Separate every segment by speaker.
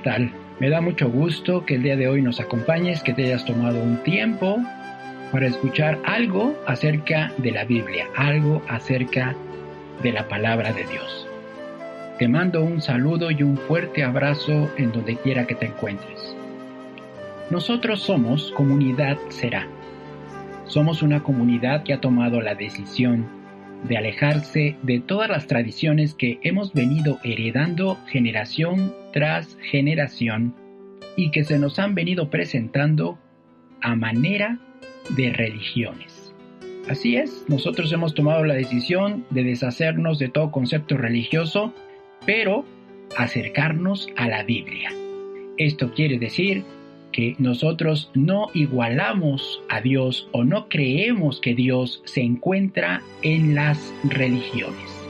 Speaker 1: tal? Me da mucho gusto que el día de hoy nos acompañes, que te hayas tomado un tiempo para escuchar algo acerca de la Biblia, algo acerca de la palabra de Dios. Te mando un saludo y un fuerte abrazo en donde quiera que te encuentres. Nosotros somos Comunidad Será. Somos una comunidad que ha tomado la decisión de alejarse de todas las tradiciones que hemos venido heredando generación tras generación y que se nos han venido presentando a manera de religiones. Así es, nosotros hemos tomado la decisión de deshacernos de todo concepto religioso, pero acercarnos a la Biblia. Esto quiere decir que nosotros no igualamos a Dios o no creemos que Dios se encuentra en las religiones.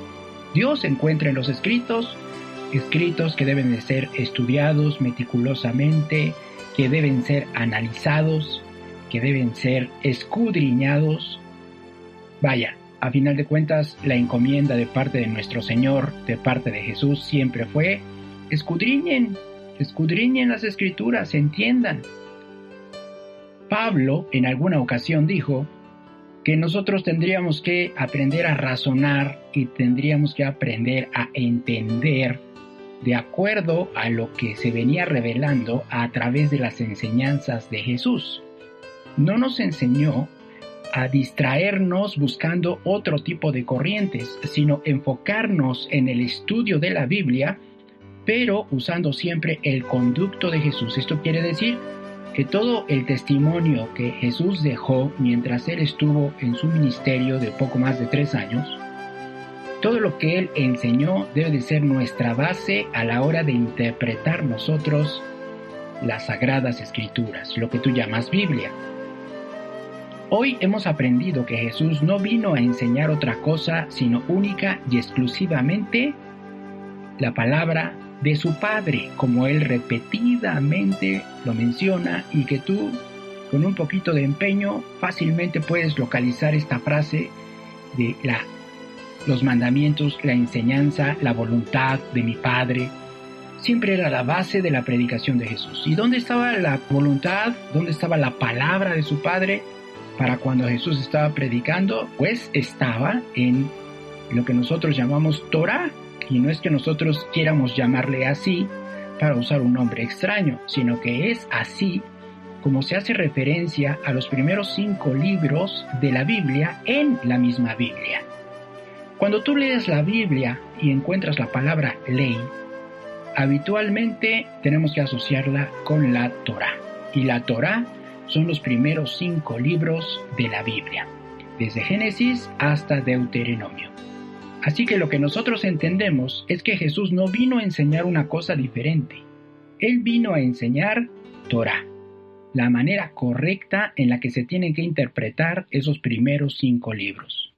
Speaker 1: Dios se encuentra en los escritos que deben de ser estudiados meticulosamente, que deben ser analizados, que deben ser escudriñados. Vaya, a final de cuentas, la encomienda de parte de nuestro Señor, de parte de Jesús, siempre fue: escudriñen las escrituras, entiendan. Pablo en alguna ocasión dijo que nosotros tendríamos que aprender a razonar y tendríamos que aprender a entender de acuerdo a lo que se venía revelando a través de las enseñanzas de Jesús. No nos enseñó a distraernos buscando otro tipo de corrientes, sino enfocarnos en el estudio de la Biblia, pero usando siempre el conducto de Jesús. Esto quiere decir que todo el testimonio que Jesús dejó mientras Él estuvo en su ministerio de poco más de 3 años, todo lo que Él enseñó debe de ser nuestra base a la hora de interpretar nosotros las Sagradas Escrituras, lo que tú llamas Biblia. Hoy hemos aprendido que Jesús no vino a enseñar otra cosa, sino única y exclusivamente la palabra de su Padre, como Él repetidamente lo menciona, y que tú, con un poquito de empeño, fácilmente puedes localizar esta frase de los mandamientos, la enseñanza, la voluntad de mi Padre. Siempre era la base de la predicación de Jesús. ¿Y dónde estaba la voluntad? ¿Dónde estaba la palabra de su Padre para cuando Jesús estaba predicando? Pues estaba en lo que nosotros llamamos Torá. Y no es que nosotros quieramos llamarle así para usar un nombre extraño, sino que es así como se hace referencia a los primeros 5 libros de la Biblia en la misma Biblia. Cuando tú lees la Biblia y encuentras la palabra ley, habitualmente tenemos que asociarla con la Torá. Y la Torá son los primeros 5 libros de la Biblia, desde Génesis hasta Deuteronomio. Así que lo que nosotros entendemos es que Jesús no vino a enseñar una cosa diferente. Él vino a enseñar Torá, la manera correcta en la que se tienen que interpretar esos primeros 5 libros.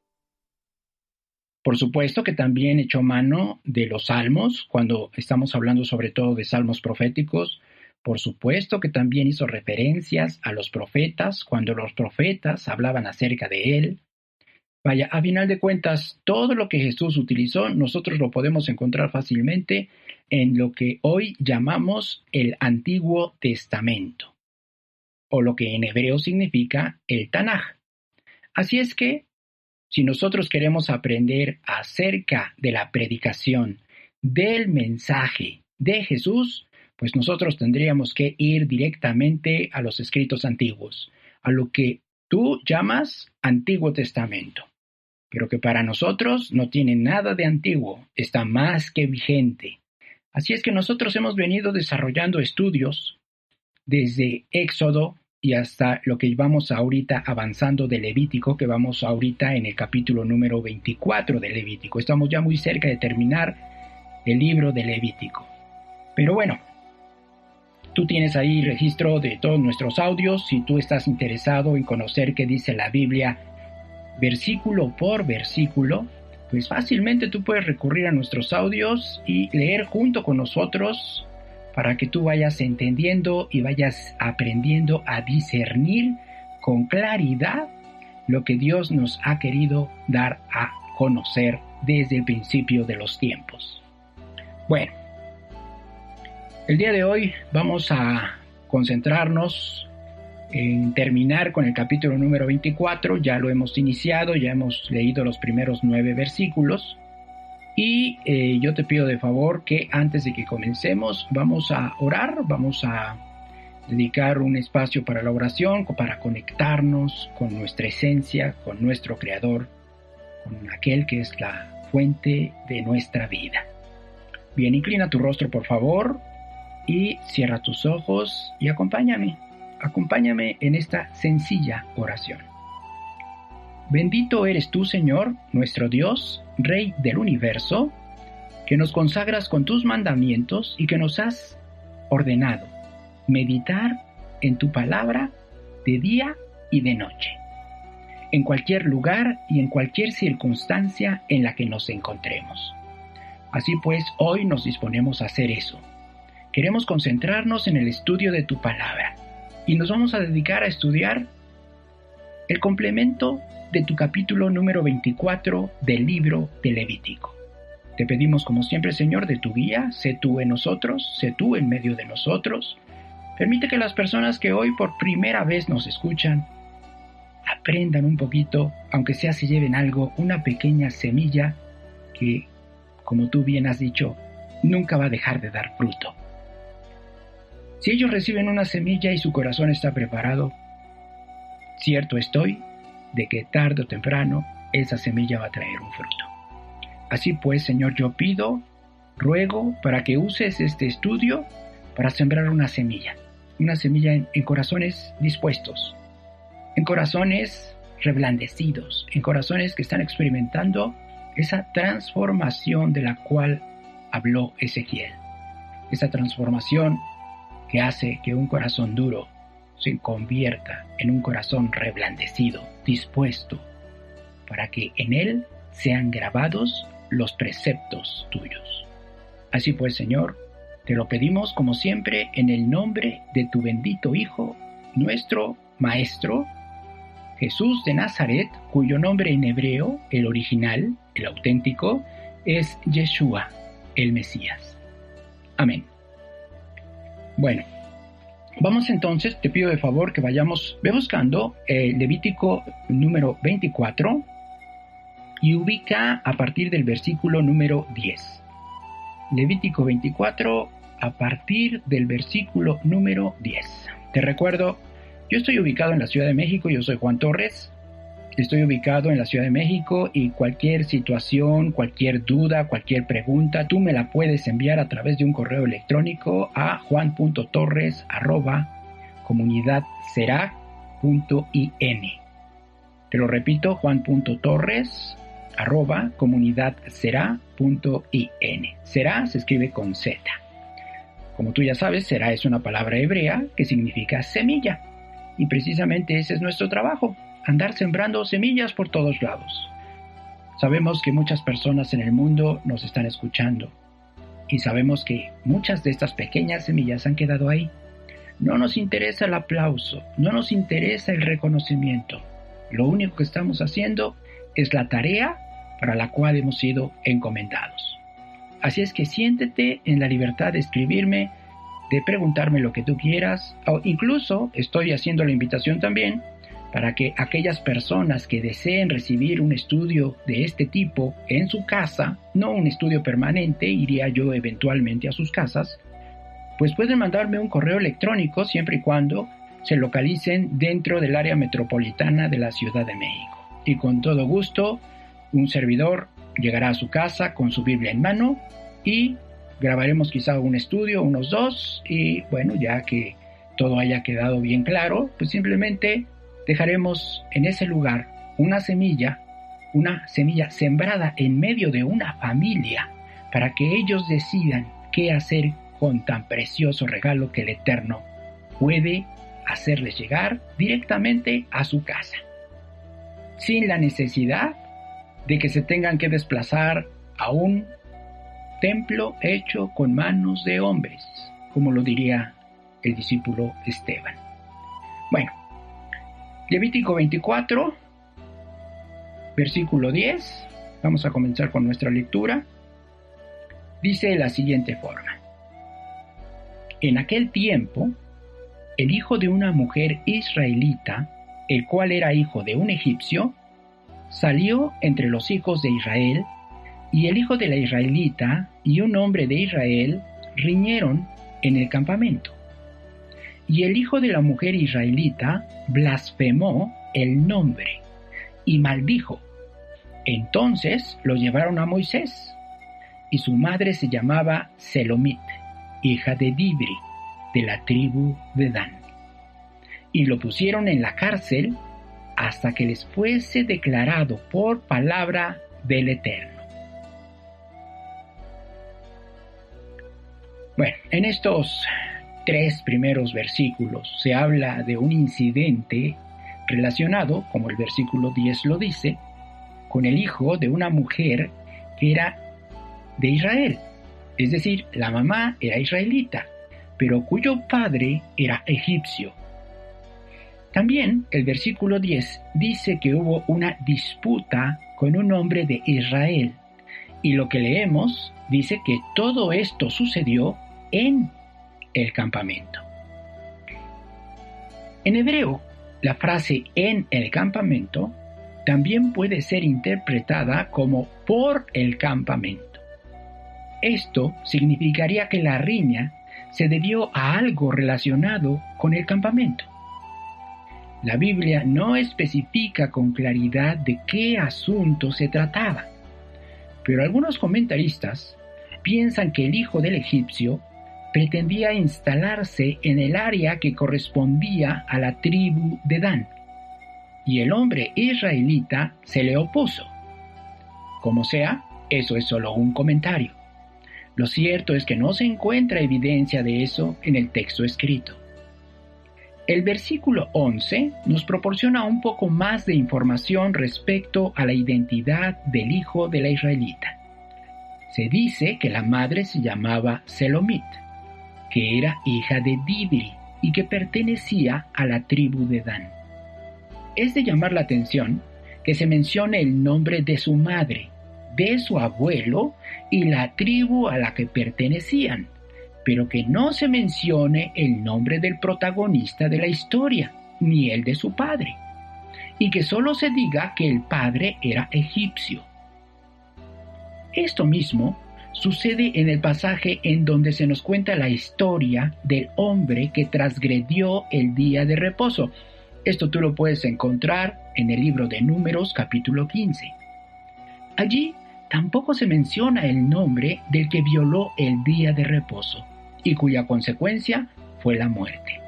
Speaker 1: Por supuesto que también echó mano de los salmos, cuando estamos hablando sobre todo de salmos proféticos. Por supuesto que también hizo referencias a los profetas, cuando los profetas hablaban acerca de él. Vaya, a final de cuentas, todo lo que Jesús utilizó, nosotros lo podemos encontrar fácilmente en lo que hoy llamamos el Antiguo Testamento, o lo que en hebreo significa el Tanaj. Así es que, si nosotros queremos aprender acerca de la predicación, del mensaje de Jesús, pues nosotros tendríamos que ir directamente a los escritos antiguos, a lo que tú llamas Antiguo Testamento, pero que para nosotros no tiene nada de antiguo, está más que vigente. Así es que nosotros hemos venido desarrollando estudios desde Éxodo y hasta lo que vamos ahorita avanzando de Levítico, que vamos ahorita en el capítulo número 24 de Levítico. Estamos ya muy cerca de terminar el libro de Levítico. Pero bueno, tú tienes ahí registro de todos nuestros audios. Si tú estás interesado en conocer qué dice la Biblia versículo por versículo, pues fácilmente tú puedes recurrir a nuestros audios y leer junto con nosotros para que tú vayas entendiendo y vayas aprendiendo a discernir con claridad lo que Dios nos ha querido dar a conocer desde el principio de los tiempos. Bueno, El día de hoy vamos a concentrarnos en terminar con el capítulo número 24. Ya lo hemos iniciado, ya hemos leído los primeros 9 versículos. Y yo te pido de favor que antes de que comencemos vamos a orar, vamos a dedicar un espacio para la oración, para conectarnos con nuestra esencia, con nuestro Creador, con aquel que es la fuente de nuestra vida. Bien, inclina tu rostro por favor y cierra tus ojos y acompáñame en esta sencilla oración. Bendito eres tú, Señor, nuestro Dios, Rey del universo, que nos consagras con tus mandamientos y que nos has ordenado meditar en tu palabra de día y de noche, en cualquier lugar y en cualquier circunstancia en la que nos encontremos. Así pues, hoy nos disponemos a hacer eso. Queremos concentrarnos en el estudio de tu palabra y nos vamos a dedicar a estudiar el complemento de tu capítulo número 24 del libro de Levítico. Te pedimos como siempre, Señor, de tu guía, sé tú en nosotros, sé tú en medio de nosotros. Permite que las personas que hoy por primera vez nos escuchan aprendan un poquito, aunque sea se lleven algo, una pequeña semilla que, como tú bien has dicho, nunca va a dejar de dar fruto. Si ellos reciben una semilla y su corazón está preparado, cierto estoy de que tarde o temprano esa semilla va a traer un fruto. Así pues, Señor, yo ruego para que uses este estudio para sembrar una semilla en corazones dispuestos, en corazones reblandecidos, en corazones que están experimentando esa transformación de la cual habló Ezequiel, esa transformación que hace que un corazón duro se convierta en un corazón reblandecido, dispuesto, para que en él sean grabados los preceptos tuyos. Así pues, Señor, te lo pedimos como siempre en el nombre de tu bendito Hijo, nuestro Maestro, Jesús de Nazaret, cuyo nombre en hebreo, el original, el auténtico, es Yeshua, el Mesías. Amén. Bueno, vamos entonces, te pido de favor que ve buscando Levítico número 24 y ubica a partir del versículo número 10. Levítico 24 a partir del versículo número 10. Te recuerdo, yo estoy ubicado en la Ciudad de México, yo soy Juan Torres. Estoy ubicado en la Ciudad de México y cualquier situación, cualquier duda, cualquier pregunta, tú me la puedes enviar a través de un correo electrónico a juan.torres@comunidadserac.in. Te lo repito, juan.torres@comunidadserac.in. Será se escribe con Z. Como tú ya sabes, será es una palabra hebrea que significa semilla. Y precisamente ese es nuestro trabajo. Andar sembrando semillas por todos lados. Sabemos que muchas personas en el mundo nos están escuchando y sabemos que muchas de estas pequeñas semillas han quedado ahí. No nos interesa el aplauso, no nos interesa el reconocimiento. Lo único que estamos haciendo es la tarea para la cual hemos sido encomendados. Así es que siéntete en la libertad de escribirme, de preguntarme lo que tú quieras, o incluso estoy haciendo la invitación también para que aquellas personas que deseen recibir un estudio de este tipo en su casa, no un estudio permanente, iría yo eventualmente a sus casas, pues pueden mandarme un correo electrónico siempre y cuando se localicen dentro del área metropolitana de la Ciudad de México. Y con todo gusto, un servidor llegará a su casa con su Biblia en mano y grabaremos quizá un estudio, unos 2, y bueno, ya que todo haya quedado bien claro, pues simplemente dejaremos en ese lugar una semilla sembrada en medio de una familia para que ellos decidan qué hacer con tan precioso regalo que el Eterno puede hacerles llegar directamente a su casa, sin la necesidad de que se tengan que desplazar a un templo hecho con manos de hombres, como lo diría el discípulo Esteban. Bueno, Levítico 24, versículo 10, vamos a comenzar con nuestra lectura. Dice de la siguiente forma: En aquel tiempo, el hijo de una mujer israelita, el cual era hijo de un egipcio, salió entre los hijos de Israel, y el hijo de la israelita y un hombre de Israel riñeron en el campamento. Y el hijo de la mujer israelita blasfemó el nombre y maldijo. Entonces lo llevaron a Moisés, y su madre se llamaba Selomit, hija de Dibri, de la tribu de Dan. Y lo pusieron en la cárcel hasta que les fuese declarado por palabra del Eterno. Bueno, en estos 3 primeros versículos se habla de un incidente relacionado, como el versículo 10 lo dice, con el hijo de una mujer que era de Israel. Es decir, la mamá era israelita, pero cuyo padre era egipcio. También el versículo 10 dice que hubo una disputa con un hombre de Israel. Y lo que leemos dice que todo esto sucedió en el campamento. En hebreo, la frase en el campamento también puede ser interpretada como por el campamento. Esto significaría que la riña se debió a algo relacionado con el campamento. La Biblia no especifica con claridad de qué asunto se trataba, pero algunos comentaristas piensan que el hijo del egipcio pretendía instalarse en el área que correspondía a la tribu de Dan, y el hombre israelita se le opuso. Como sea, eso es solo un comentario. Lo cierto es que no se encuentra evidencia de eso en el texto escrito. El versículo 11 nos proporciona un poco más de información respecto a la identidad del hijo de la israelita. Se dice que la madre se llamaba Selomit, que era hija de Dibri y que pertenecía a la tribu de Dan. Es de llamar la atención que se mencione el nombre de su madre, de su abuelo y la tribu a la que pertenecían, pero que no se mencione el nombre del protagonista de la historia, ni el de su padre, y que solo se diga que el padre era egipcio. Esto mismo sucede en el pasaje en donde se nos cuenta la historia del hombre que transgredió el día de reposo. Esto tú lo puedes encontrar en el libro de Números capítulo 15. Allí tampoco se menciona el nombre del que violó el día de reposo y cuya consecuencia fue la muerte.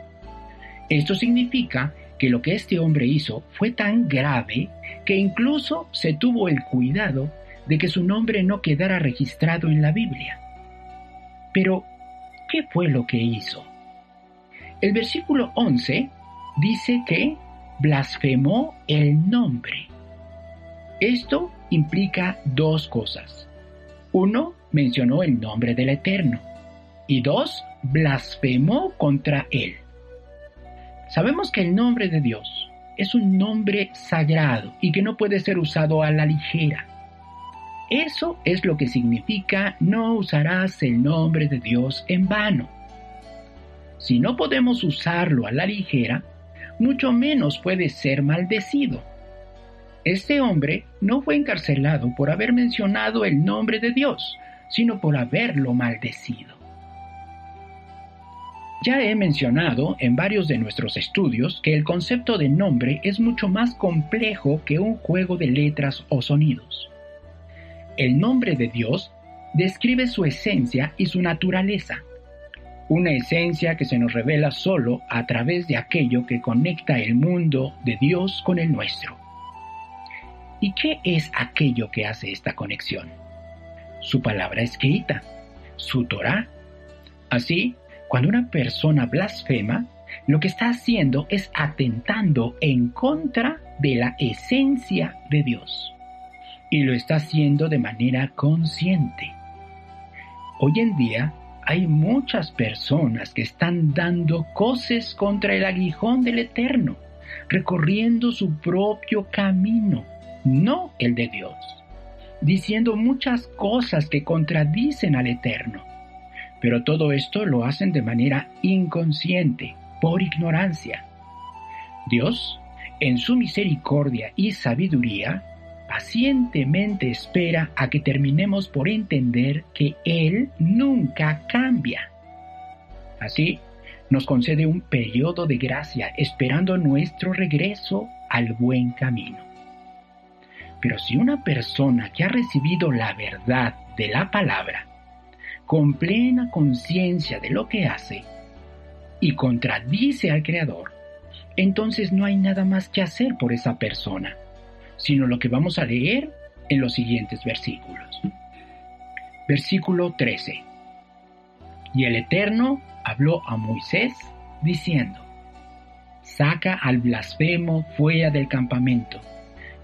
Speaker 1: Esto significa que lo que este hombre hizo fue tan grave que incluso se tuvo el cuidado de que su nombre no quedara registrado en la Biblia. Pero, ¿qué fue lo que hizo? El versículo 11 dice que blasfemó el nombre. Esto implica 2 cosas. 1, mencionó el nombre del Eterno. Y 2, blasfemó contra él. Sabemos que el nombre de Dios es un nombre sagrado y que no puede ser usado a la ligera. Eso es lo que significa no usarás el nombre de Dios en vano. Si no podemos usarlo a la ligera, mucho menos puede ser maldecido. Este hombre no fue encarcelado por haber mencionado el nombre de Dios, sino por haberlo maldecido. Ya he mencionado en varios de nuestros estudios que el concepto de nombre es mucho más complejo que un juego de letras o sonidos. El nombre de Dios describe su esencia y su naturaleza, una esencia que se nos revela solo a través de aquello que conecta el mundo de Dios con el nuestro. ¿Y qué es aquello que hace esta conexión? Su palabra escrita, su Torá. Así, cuando una persona blasfema, lo que está haciendo es atentando en contra de la esencia de Dios. Y lo está haciendo de manera consciente. Hoy en día hay muchas personas que están dando coces contra el aguijón del Eterno, recorriendo su propio camino, no el de Dios, diciendo muchas cosas que contradicen al Eterno, Pero todo esto lo hacen de manera inconsciente, por ignorancia. Dios, en su misericordia y sabiduría, pacientemente espera a que terminemos por entender que Él nunca cambia. Así, nos concede un periodo de gracia esperando nuestro regreso al buen camino. Pero si una persona que ha recibido la verdad de la palabra, con plena conciencia de lo que hace, y contradice al Creador, entonces no hay nada más que hacer por esa persona, sino lo que vamos a leer en los siguientes versículos. Versículo 13. Y el Eterno habló a Moisés, diciendo: saca al blasfemo fuera del campamento,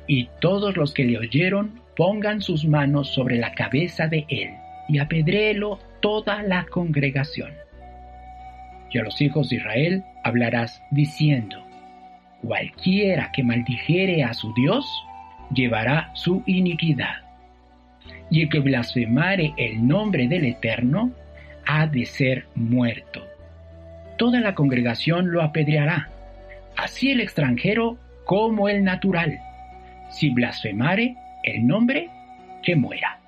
Speaker 1: y todos los que le oyeron pongan sus manos sobre la cabeza de él, y apedréelo toda la congregación. Y a los hijos de Israel hablarás diciendo: cualquiera que maldijere a su Dios, llevará su iniquidad. Y el que blasfemare el nombre del Eterno, ha de ser muerto. Toda la congregación lo apedreará, así el extranjero como el natural. Si blasfemare el nombre, que muera.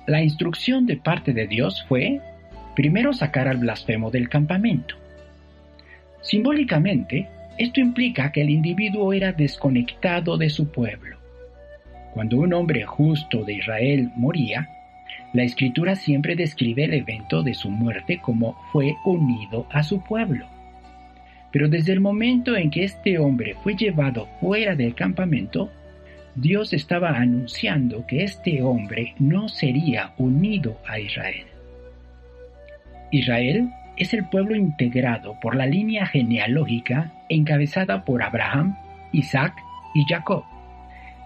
Speaker 1: La instrucción de parte de Dios fue, primero, sacar al blasfemo del campamento. Simbólicamente, esto implica que el individuo era desconectado de su pueblo. Cuando un hombre justo de Israel moría, la Escritura siempre describe el evento de su muerte como fue unido a su pueblo. Pero desde el momento en que este hombre fue llevado fuera del campamento, Dios estaba anunciando que este hombre no sería unido a Israel. Israel es el pueblo integrado por la línea genealógica encabezada por Abraham, Isaac y Jacob,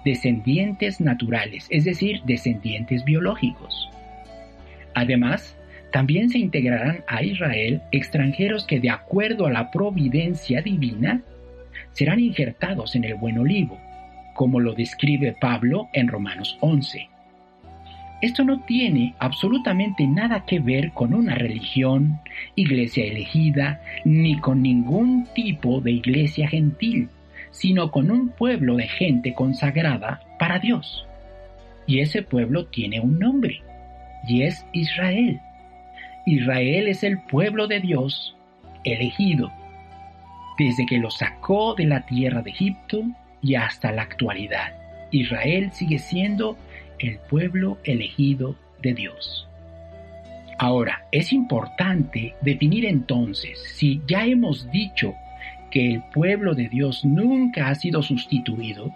Speaker 1: descendientes naturales, es decir, descendientes biológicos. Además, también se integrarán a Israel extranjeros que, de acuerdo a la providencia divina, serán injertados en el buen olivo, como lo describe Pablo en Romanos 11. Esto no tiene absolutamente nada que ver con una religión, iglesia elegida, ni con ningún tipo de iglesia gentil, sino con un pueblo de gente consagrada para Dios. Y ese pueblo tiene un nombre, y es Israel. Israel es el pueblo de Dios elegido, desde que lo sacó de la tierra de Egipto y hasta la actualidad. Israel sigue siendo el pueblo elegido de Dios. Ahora, es importante definir entonces, si ya hemos dicho que el pueblo de Dios nunca ha sido sustituido,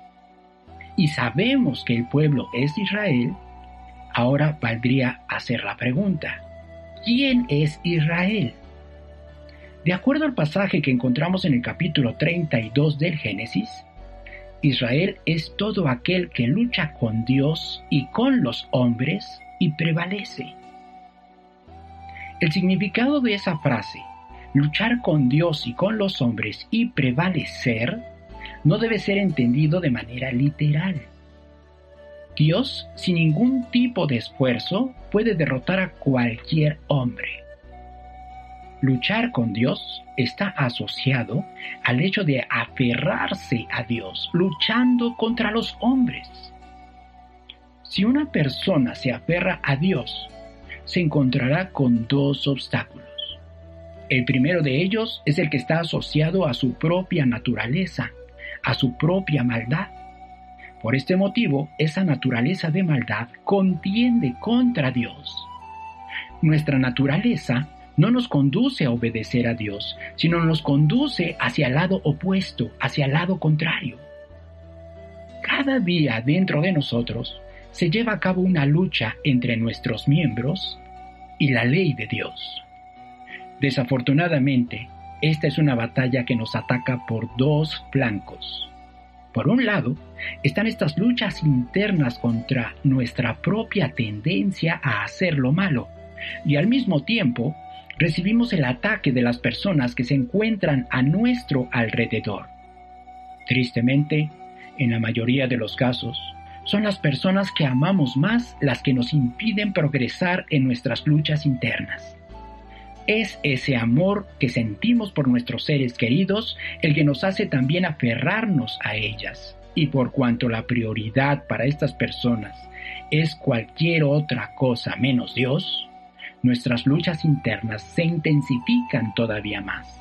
Speaker 1: y sabemos que el pueblo es Israel, ahora valdría hacer la pregunta: ¿quién es Israel? De acuerdo al pasaje que encontramos en el capítulo 32 del Génesis, Israel es todo aquel que lucha con Dios y con los hombres y prevalece. El significado de esa frase, luchar con Dios y con los hombres y prevalecer, no debe ser entendido de manera literal. Dios, sin ningún tipo de esfuerzo, puede derrotar a cualquier hombre. Luchar con Dios está asociado al hecho de aferrarse a Dios, luchando contra los hombres. Si una persona se aferra a Dios, se encontrará con dos obstáculos. El primero de ellos es el que está asociado a su propia naturaleza, a su propia maldad. Por este motivo, esa naturaleza de maldad contiende contra Dios. Nuestra naturaleza no nos conduce a obedecer a Dios, sino nos conduce hacia el lado opuesto, hacia el lado contrario. Cada día dentro de nosotros se lleva a cabo una lucha entre nuestros miembros y la ley de Dios. Desafortunadamente, esta es una batalla que nos ataca por dos flancos. Por un lado, están estas luchas internas contra nuestra propia tendencia a hacer lo malo, y al mismo tiempo, recibimos el ataque de las personas que se encuentran a nuestro alrededor. Tristemente, en la mayoría de los casos, son las personas que amamos más las que nos impiden progresar en nuestras luchas internas. Es ese amor que sentimos por nuestros seres queridos el que nos hace también aferrarnos a ellas. Y por cuanto la prioridad para estas personas es cualquier otra cosa menos Dios, nuestras luchas internas se intensifican todavía más.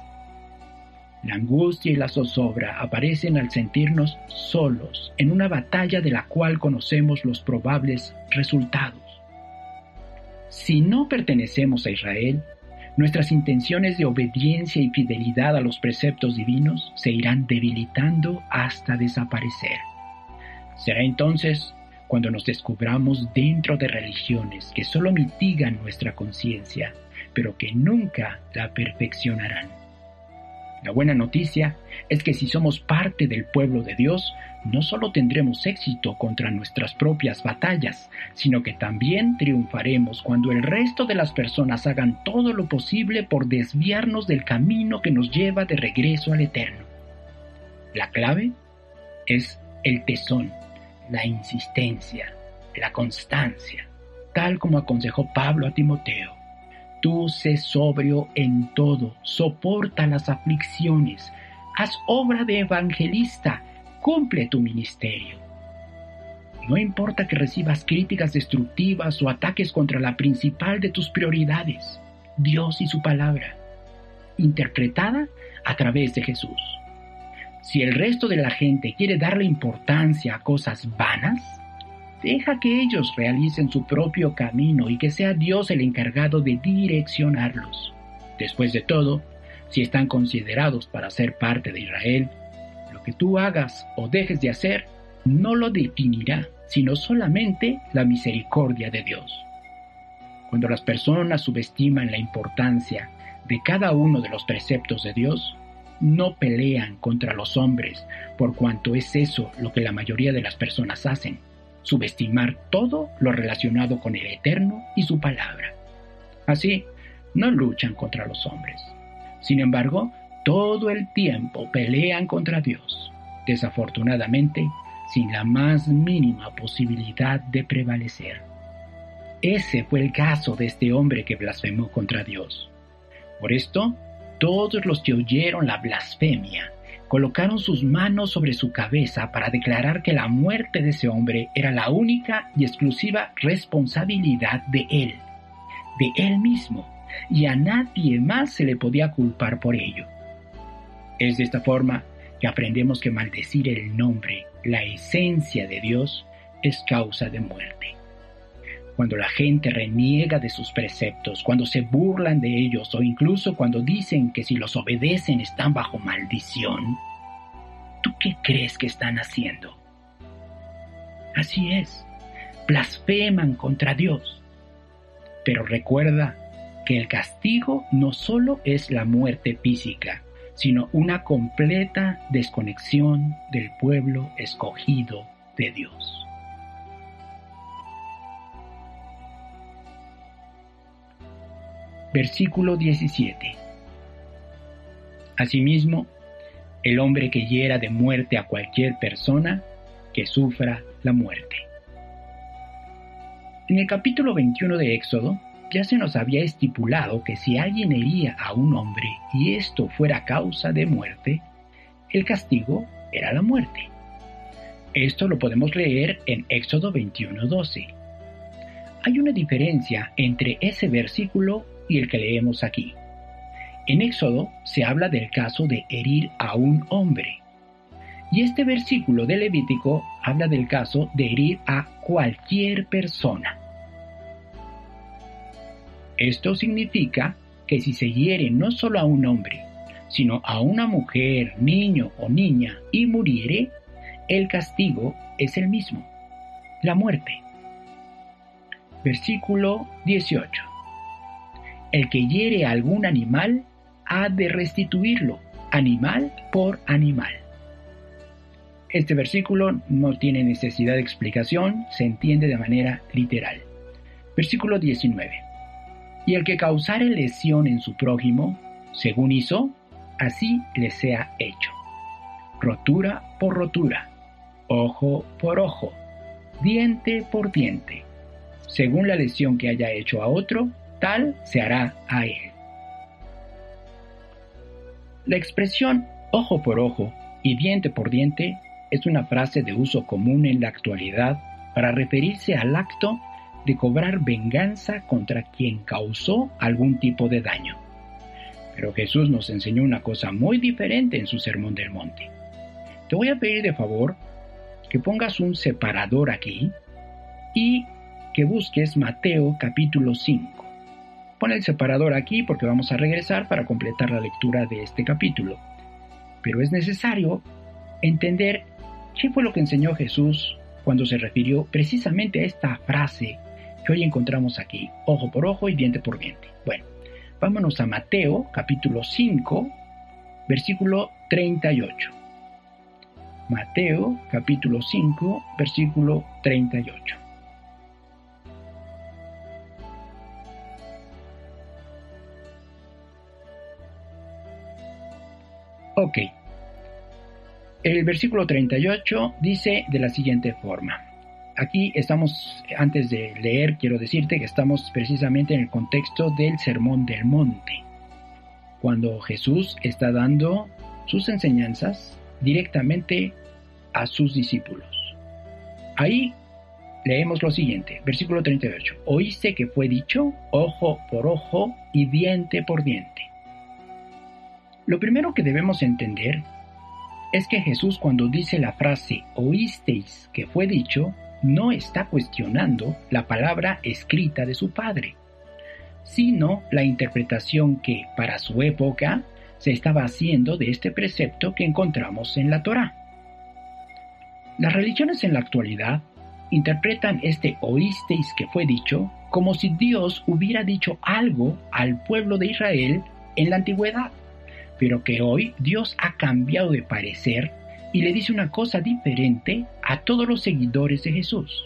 Speaker 1: La angustia y la zozobra aparecen al sentirnos solos en una batalla de la cual conocemos los probables resultados. Si no pertenecemos a Israel, nuestras intenciones de obediencia y fidelidad a los preceptos divinos se irán debilitando hasta desaparecer. Será entonces cuando nos descubramos dentro de religiones que solo mitigan nuestra conciencia, pero que nunca la perfeccionarán. La buena noticia es que si somos parte del pueblo de Dios, no solo tendremos éxito contra nuestras propias batallas, sino que también triunfaremos cuando el resto de las personas hagan todo lo posible por desviarnos del camino que nos lleva de regreso al Eterno. La clave es el tesón, la insistencia, la constancia, tal como aconsejó Pablo a Timoteo. Tú sé sobrio en todo, soporta las aflicciones, haz obra de evangelista, cumple tu ministerio. No importa que recibas críticas destructivas o ataques contra la principal de tus prioridades, Dios y su palabra, interpretada a través de Jesús. Si el resto de la gente quiere darle importancia a cosas vanas, deja que ellos realicen su propio camino y que sea Dios el encargado de direccionarlos. Después de todo, si están considerados para ser parte de Israel, lo que tú hagas o dejes de hacer no lo definirá, sino solamente la misericordia de Dios. Cuando las personas subestiman la importancia de cada uno de los preceptos de Dios, no pelean contra los hombres, por cuanto es eso lo que la mayoría de las personas hacen. Subestimar todo lo relacionado con el Eterno y su palabra. Así, no luchan contra los hombres. Sin embargo, todo el tiempo pelean contra Dios, desafortunadamente, sin la más mínima posibilidad de prevalecer. Ese fue el caso de este hombre que blasfemó contra Dios. Por esto, todos los que oyeron la blasfemia colocaron sus manos sobre su cabeza para declarar que la muerte de ese hombre era la única y exclusiva responsabilidad de él mismo, y a nadie más se le podía culpar por ello. Es de esta forma que aprendemos que maldecir el nombre, la esencia de Dios, es causa de muerte. Cuando la gente reniega de sus preceptos, cuando se burlan de ellos o incluso cuando dicen que si los obedecen están bajo maldición, ¿tú qué crees que están haciendo? Así es, blasfeman contra Dios. Pero recuerda que el castigo no solo es la muerte física, sino una completa desconexión del pueblo escogido de Dios. Versículo 17. Asimismo, el hombre que hiera de muerte a cualquier persona, que sufra la muerte. En el capítulo 21 de Éxodo, ya se nos había estipulado que si alguien hería a un hombre y esto fuera causa de muerte, el castigo era la muerte. Esto lo podemos leer en Éxodo 21:12. Hay una diferencia entre ese versículo y el que leemos aquí. En Éxodo se habla del caso de herir a un hombre, y este versículo de Levítico habla del caso de herir a cualquier persona. Esto significa que si se hiere no solo a un hombre, sino a una mujer, niño o niña y muriere, el castigo es el mismo, la muerte. Versículo 18. El que hiere a algún animal ha de restituirlo, animal por animal. Este versículo no tiene necesidad de explicación, se entiende de manera literal. Versículo 19. Y el que causare lesión en su prójimo, según hizo, así le sea hecho. Rotura por rotura, ojo por ojo, diente por diente. Según la lesión que haya hecho a otro, tal se hará a él. La expresión ojo por ojo y diente por diente es una frase de uso común en la actualidad para referirse al acto de cobrar venganza contra quien causó algún tipo de daño. Pero Jesús nos enseñó una cosa muy diferente en su Sermón del Monte. Te voy a pedir de favor que pongas un separador aquí y que busques Mateo capítulo 5. Pon el separador aquí porque vamos a regresar para completar la lectura de este capítulo. Pero es necesario entender qué fue lo que enseñó Jesús cuando se refirió precisamente a esta frase que hoy encontramos aquí, ojo por ojo y diente por diente. Bueno, vámonos a Mateo capítulo 5, versículo 38. Mateo capítulo 5, versículo 38. Ok. El versículo 38 dice de la siguiente forma. Aquí estamos, antes de leer, quiero decirte que estamos precisamente en el contexto del Sermón del Monte, cuando Jesús está dando sus enseñanzas directamente a sus discípulos. Ahí leemos lo siguiente, versículo 38. Oíste que fue dicho, ojo por ojo y diente por diente. Lo primero que debemos entender es que Jesús, cuando dice la frase oísteis que fue dicho, no está cuestionando la palabra escrita de su Padre, sino la interpretación que, para su época, se estaba haciendo de este precepto que encontramos en la Torá. Las religiones en la actualidad interpretan este oísteis que fue dicho como si Dios hubiera dicho algo al pueblo de Israel en la antigüedad, pero que hoy Dios ha cambiado de parecer y le dice una cosa diferente a todos los seguidores de Jesús.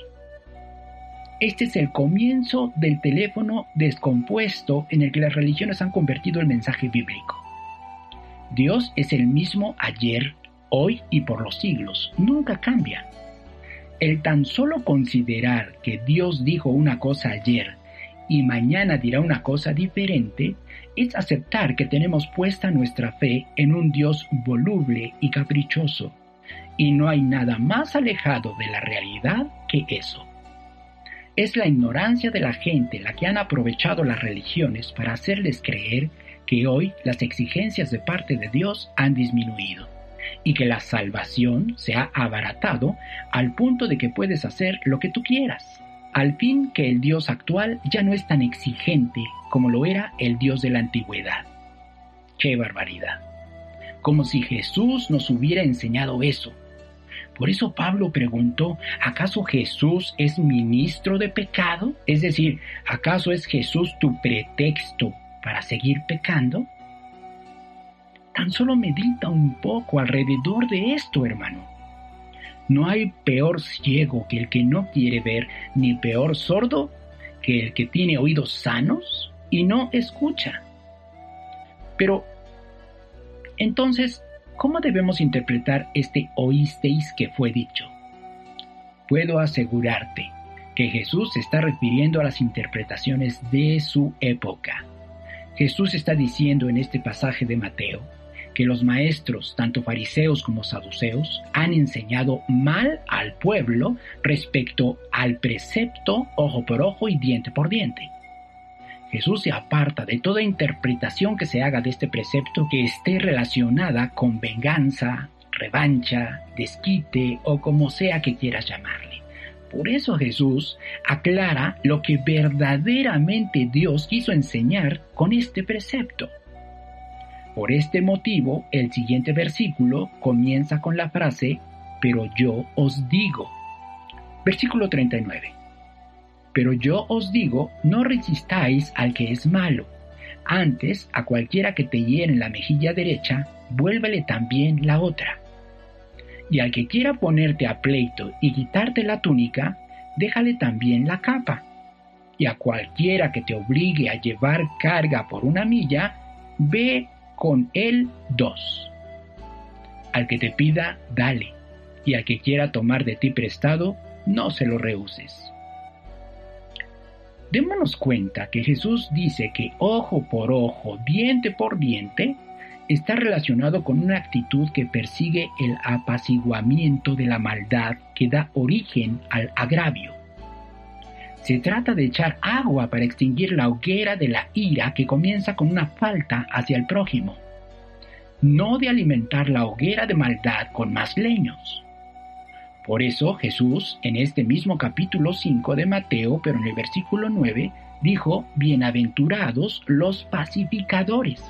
Speaker 1: Este es el comienzo del teléfono descompuesto en el que las religiones han convertido el mensaje bíblico. Dios es el mismo ayer, hoy y por los siglos, nunca cambia. El tan solo considerar que Dios dijo una cosa ayer y mañana dirá una cosa diferente es aceptar que tenemos puesta nuestra fe en un Dios voluble y caprichoso, y no hay nada más alejado de la realidad que eso. Es la ignorancia de la gente la que han aprovechado las religiones para hacerles creer que hoy las exigencias de parte de Dios han disminuido y que la salvación se ha abaratado al punto de que puedes hacer lo que tú quieras. Al fin que el Dios actual ya no es tan exigente como lo era el Dios de la antigüedad. ¡Qué barbaridad! Como si Jesús nos hubiera enseñado eso. Por eso Pablo preguntó, ¿acaso Jesús es ministro de pecado? Es decir, ¿acaso es Jesús tu pretexto para seguir pecando? Tan solo medita un poco alrededor de esto, hermano. No hay peor ciego que el que no quiere ver, ni peor sordo que el que tiene oídos sanos y no escucha. Pero, entonces, ¿cómo debemos interpretar este oísteis que fue dicho? Puedo asegurarte que Jesús se está refiriendo a las interpretaciones de su época. Jesús está diciendo en este pasaje de Mateo que los maestros, tanto fariseos como saduceos, han enseñado mal al pueblo respecto al precepto ojo por ojo y diente por diente. Jesús se aparta de toda interpretación que se haga de este precepto que esté relacionada con venganza, revancha, desquite o como sea que quieras llamarle. Por eso Jesús aclara lo que verdaderamente Dios quiso enseñar con este precepto. Por este motivo, el siguiente versículo comienza con la frase, pero yo os digo. Versículo 39. Pero yo os digo, no resistáis al que es malo. Antes, a cualquiera que te hiere en la mejilla derecha, vuélvele también la otra. Y al que quiera ponerte a pleito y quitarte la túnica, déjale también la capa. Y a cualquiera que te obligue a llevar carga por 1 milla, ve con él 2. Al que te pida, dale, y al que quiera tomar de ti prestado, no se lo rehúses. Démonos cuenta que Jesús dice que ojo por ojo, diente por diente, está relacionado con una actitud que persigue el apaciguamiento de la maldad que da origen al agravio. Se trata de echar agua para extinguir la hoguera de la ira que comienza con una falta hacia el prójimo, no de alimentar la hoguera de maldad con más leños. Por eso Jesús, en este mismo capítulo 5 de Mateo, pero en el versículo 9, dijo: bienaventurados los pacificadores,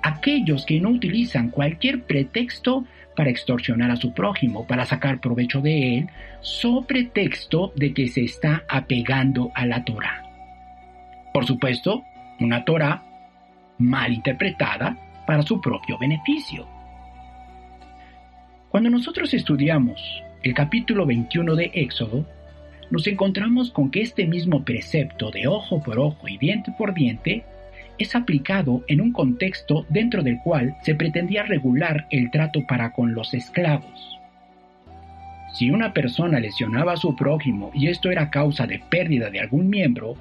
Speaker 1: aquellos que no utilizan cualquier pretexto para extorsionar a su prójimo, para sacar provecho de él, sobre pretexto de que se está apegando a la Torá. Por supuesto, una Torá mal interpretada para su propio beneficio. Cuando nosotros estudiamos el capítulo 21 de Éxodo, nos encontramos con que este mismo precepto de ojo por ojo y diente por diente es aplicado en un contexto dentro del cual se pretendía regular el trato para con los esclavos. Si una persona lesionaba a su prójimo y esto era causa de pérdida de algún miembro,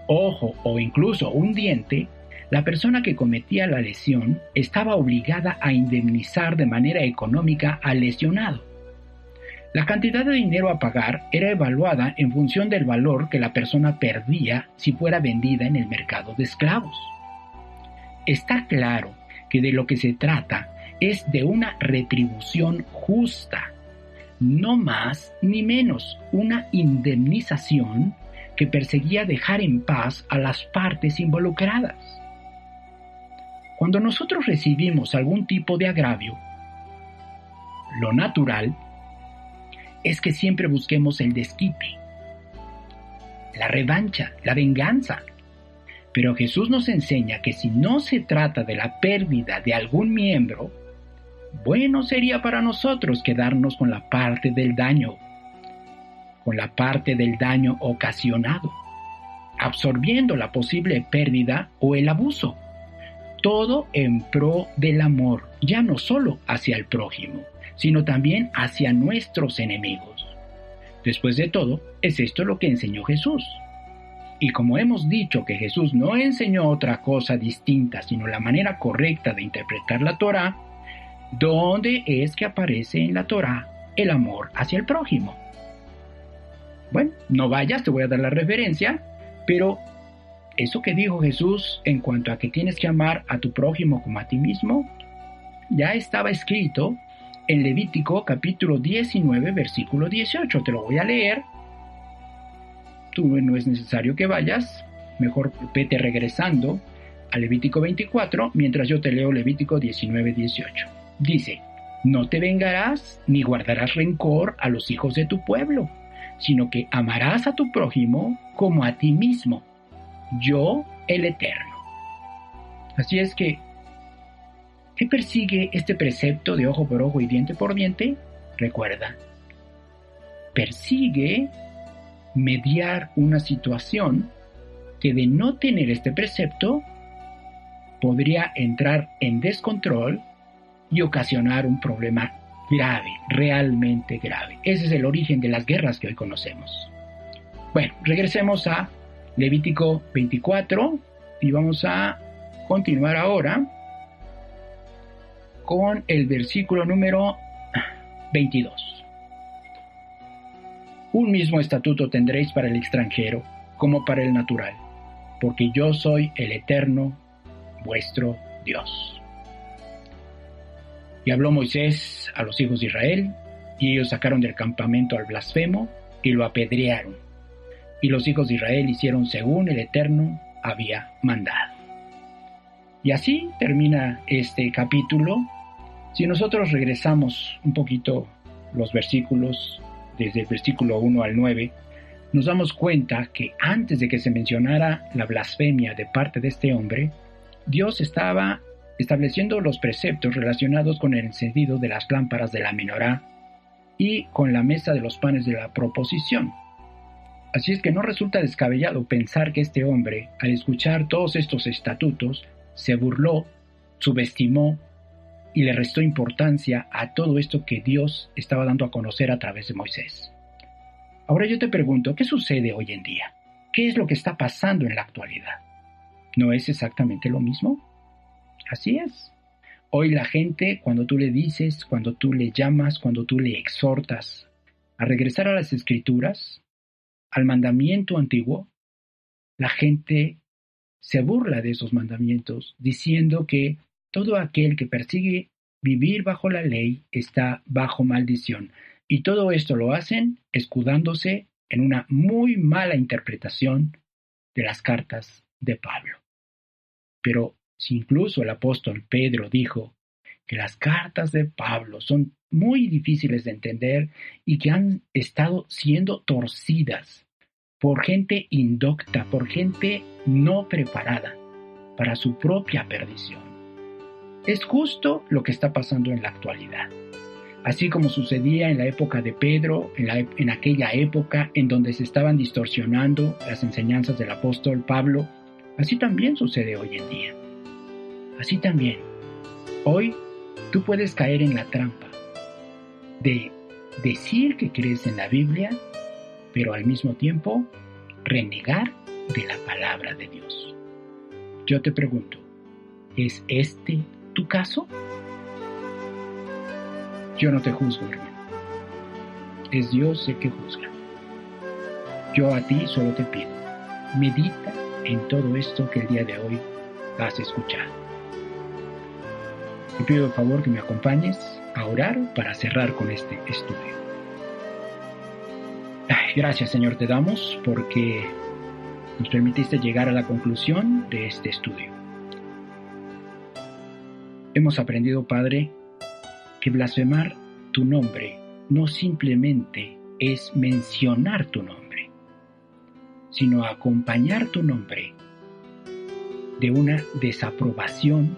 Speaker 1: ojo o incluso un diente, la persona que cometía la lesión estaba obligada a indemnizar de manera económica al lesionado. La cantidad de dinero a pagar era evaluada en función del valor que la persona perdía si fuera vendida en el mercado de esclavos. Está claro que de lo que se trata es de una retribución justa, no más ni menos, una indemnización que perseguía dejar en paz a las partes involucradas. Cuando nosotros recibimos algún tipo de agravio, lo natural es que siempre busquemos el desquite, la revancha, la venganza. Pero Jesús nos enseña que si no se trata de la pérdida de algún miembro, bueno sería para nosotros quedarnos con la parte del daño, ocasionado, absorbiendo la posible pérdida o el abuso. Todo en pro del amor, ya no solo hacia el prójimo, sino también hacia nuestros enemigos. Después de todo, es esto lo que enseñó Jesús. Y como hemos dicho que Jesús no enseñó otra cosa distinta, sino la manera correcta de interpretar la Torá, ¿dónde es que aparece en la Torá el amor hacia el prójimo? Bueno, no vayas, te voy a dar la referencia, pero eso que dijo Jesús en cuanto a que tienes que amar a tu prójimo como a ti mismo, ya estaba escrito en Levítico capítulo 19, versículo 18. Te lo voy a leer. Tú no es necesario que vayas, mejor vete regresando a Levítico 24, mientras yo te leo Levítico 19, 18. Dice: no te vengarás ni guardarás rencor a los hijos de tu pueblo, sino que amarás a tu prójimo como a ti mismo, yo el Eterno. Así es que, ¿qué persigue este precepto de ojo por ojo y diente por diente? Recuerda, persigue mediar una situación que, de no tener este precepto, podría entrar en descontrol y ocasionar un problema grave, realmente grave. Ese es el origen de las guerras que hoy conocemos. Bueno, regresemos a Levítico 24 y vamos a continuar ahora con el versículo número 22. Un mismo estatuto tendréis para el extranjero como para el natural, porque yo soy el Eterno, vuestro Dios. Y habló Moisés a los hijos de Israel, y ellos sacaron del campamento al blasfemo y lo apedrearon. Y los hijos de Israel hicieron según el Eterno había mandado. Y así termina este capítulo. Si nosotros regresamos un poquito los versículos, desde el versículo 1 al 9, nos damos cuenta que antes de que se mencionara la blasfemia de parte de este hombre, Dios estaba estableciendo los preceptos relacionados con el encendido de las lámparas de la menorá y con la mesa de los panes de la proposición. Así es que no resulta descabellado pensar que este hombre, al escuchar todos estos estatutos, se burló, subestimó y le restó importancia a todo esto que Dios estaba dando a conocer a través de Moisés. Ahora yo te pregunto, ¿qué sucede hoy en día? ¿Qué es lo que está pasando en la actualidad? ¿No es exactamente lo mismo? Así es. Hoy la gente, cuando tú le dices, cuando tú le llamas, cuando tú le exhortas a regresar a las escrituras, al mandamiento antiguo, la gente se burla de esos mandamientos, diciendo que todo aquel que persigue vivir bajo la ley está bajo maldición. Y todo esto lo hacen escudándose en una muy mala interpretación de las cartas de Pablo. Pero si incluso el apóstol Pedro dijo que las cartas de Pablo son muy difíciles de entender y que han estado siendo torcidas por gente indocta, por gente no preparada para su propia perdición. Es justo lo que está pasando en la actualidad. Así como sucedía en la época de Pedro, en aquella época en donde se estaban distorsionando las enseñanzas del apóstol Pablo, así también sucede hoy en día. Así también, hoy tú puedes caer en la trampa de decir que crees en la Biblia, pero al mismo tiempo renegar de la palabra de Dios. Yo te pregunto, ¿es este tu caso? Yo no te juzgo, hermano. Es Dios el que juzga. Yo a ti solo te pido, medita en todo esto que el día de hoy has escuchado. Te pido por favor que me acompañes a orar para cerrar con este estudio. Gracias, Señor, te damos porque nos permitiste llegar a la conclusión de este estudio. Hemos aprendido, Padre, que blasfemar tu nombre no simplemente es mencionar tu nombre, sino acompañar tu nombre de una desaprobación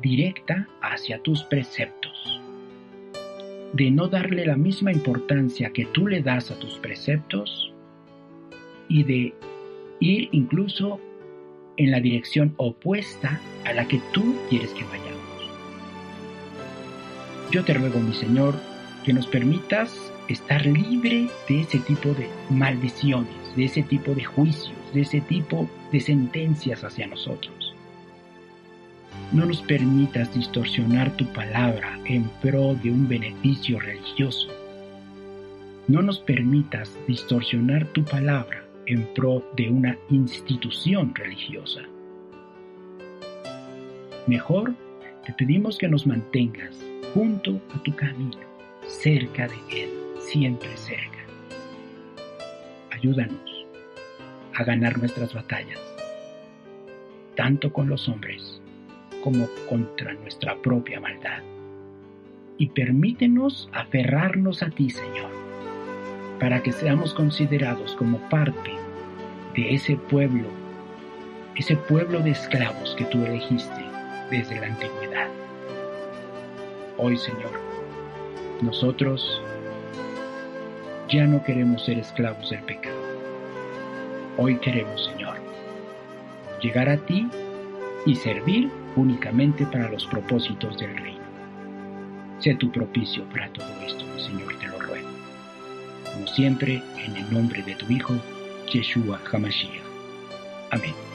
Speaker 1: directa hacia tus preceptos, de no darle la misma importancia que tú le das a tus preceptos y de ir incluso en la dirección opuesta a la que tú quieres que vayamos. Yo te ruego, mi Señor, que nos permitas estar libre de ese tipo de maldiciones, de ese tipo de juicios, de ese tipo de sentencias hacia nosotros. No nos permitas distorsionar tu palabra en pro de un beneficio religioso. No nos permitas distorsionar tu palabra en pro de una institución religiosa. Mejor, te pedimos que nos mantengas junto a tu camino, cerca de Él, siempre cerca. Ayúdanos a ganar nuestras batallas, tanto con los hombres como contra nuestra propia maldad. Y permítenos aferrarnos a ti, Señor, para que seamos considerados como parte de ese pueblo de esclavos que tú elegiste desde la antigüedad. Hoy, Señor, nosotros ya no queremos ser esclavos del pecado. Hoy queremos, Señor, llegar a ti y servir únicamente para los propósitos del reino. Sé tu propicio para todo esto, mi Señor, te lo ruego. Como siempre, en el nombre de tu Hijo, Yeshua HaMashiach. Amén.